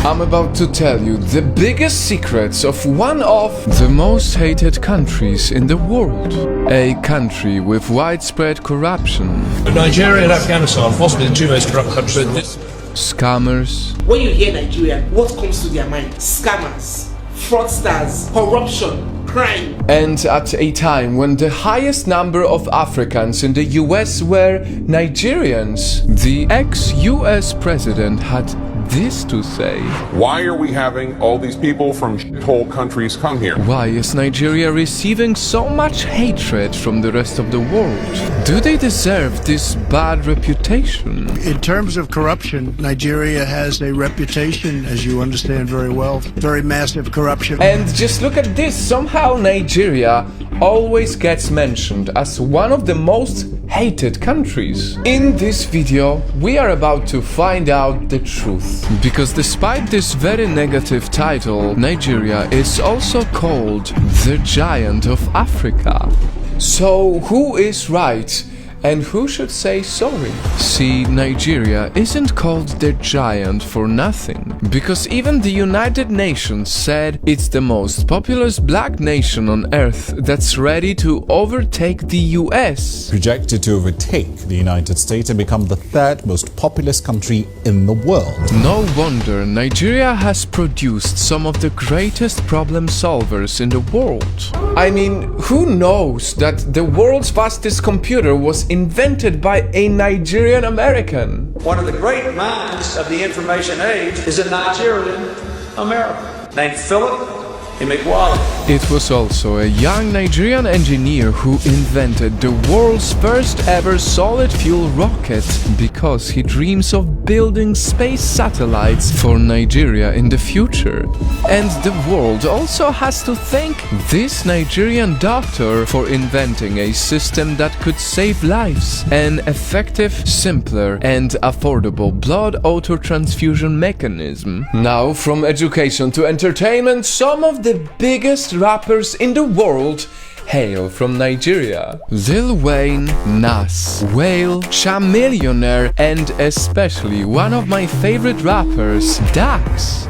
I'm about to tell you the biggest secrets of one of the most hated countries in the world. A country with widespread corruption. Nigeria and Afghanistan, possibly the two most corrupt countries. Scammers. When you hear Nigeria, what comes to their mind? Scammers, fraudsters, corruption, crime. And at a time when the highest number of Africans in the US were Nigerians, the ex-US president had this to say. Why are we having all these people from shithole countries come here? Why is Nigeria receiving so much hatred from the rest of the world? Do they deserve this bad reputation? In terms of corruption, Nigeria has a reputation, as you understand very well, very massive corruption. And just look at this, somehow Nigeria always gets mentioned as one of the most hated countries. In this video, we are about to find out the truth. Because despite this very negative title, Nigeria is also called the Giant of Africa. So who is right? And who should say sorry? See, Nigeria isn't called the giant for nothing, because even the United Nations said it's the most populous black nation on earth that's ready to overtake the US. Projected to overtake the United States and become the third most populous country in the world. No wonder Nigeria has produced some of the greatest problem solvers in the world. I mean, who knows that the world's fastest computer was invented by a Nigerian American? One of the great minds of the information age is a Nigerian American named Philip Emeagwali. It was also a young Nigerian engineer who invented the world's first ever solid fuel rocket because he dreams of building space satellites for Nigeria in the future. And the world also has to thank this Nigerian doctor for inventing a system that could save lives, an effective, simpler and affordable blood auto-transfusion mechanism. Now, from education to entertainment, some of the biggest rappers in the world hail from Nigeria. Lil Wayne, Nas, Wale, Chamillionaire, and especially one of my favorite rappers, Dax.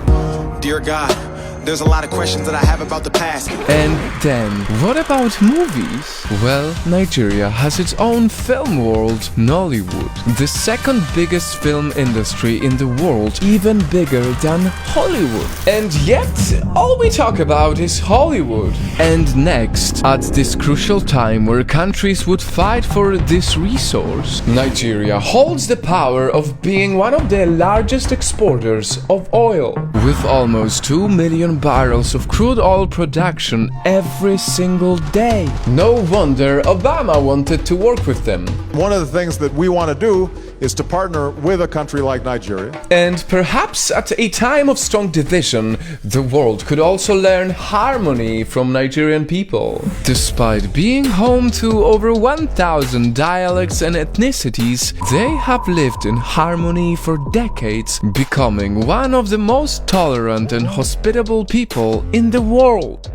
Dear God, there's a lot of questions that I have about the past. And then, what about movies? Well, Nigeria has its own film world, Nollywood, the second biggest film industry in the world, even bigger than Hollywood. And yet, all we talk about is Hollywood. And next, at this crucial time where countries would fight for this resource, Nigeria holds the power of being one of the largest exporters of oil, with almost 2 million barrels of crude oil production every single day. No wonder Obama wanted to work with them. One of the things that we want to do is to partner with a country like Nigeria. And perhaps at a time of strong division, the world could also learn harmony from Nigerian people. Despite being home to over 1,000 dialects and ethnicities, they have lived in harmony for decades, becoming one of the most tolerant and hospitable people in the world.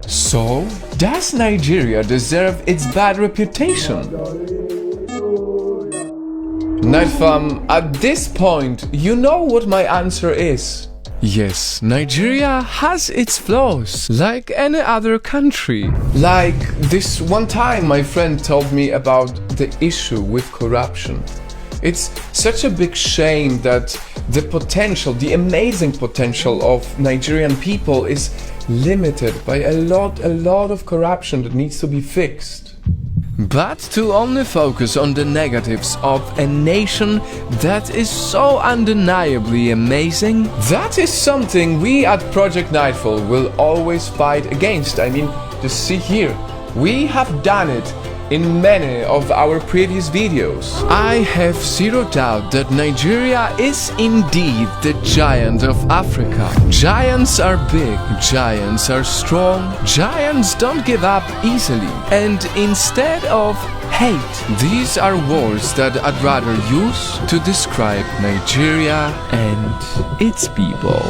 So, does Nigeria deserve its bad reputation? Nightfam, at this point, you know what my answer is. Yes, Nigeria has its flaws, like any other country. Like this one time my friend told me about the issue with corruption. It's such a big shame that the potential, the amazing potential of Nigerian people is limited by a lot of corruption that needs to be fixed. But to only focus on the negatives of a nation that is so undeniably amazing, that is something we at Project Nightfall will always fight against. I mean, just see here, we have done it in many of our previous videos. I have zero doubt that Nigeria is indeed the giant of Africa. Giants are big, giants are strong, giants don't give up easily. And instead of hate, these are words that I'd rather use to describe Nigeria and its people.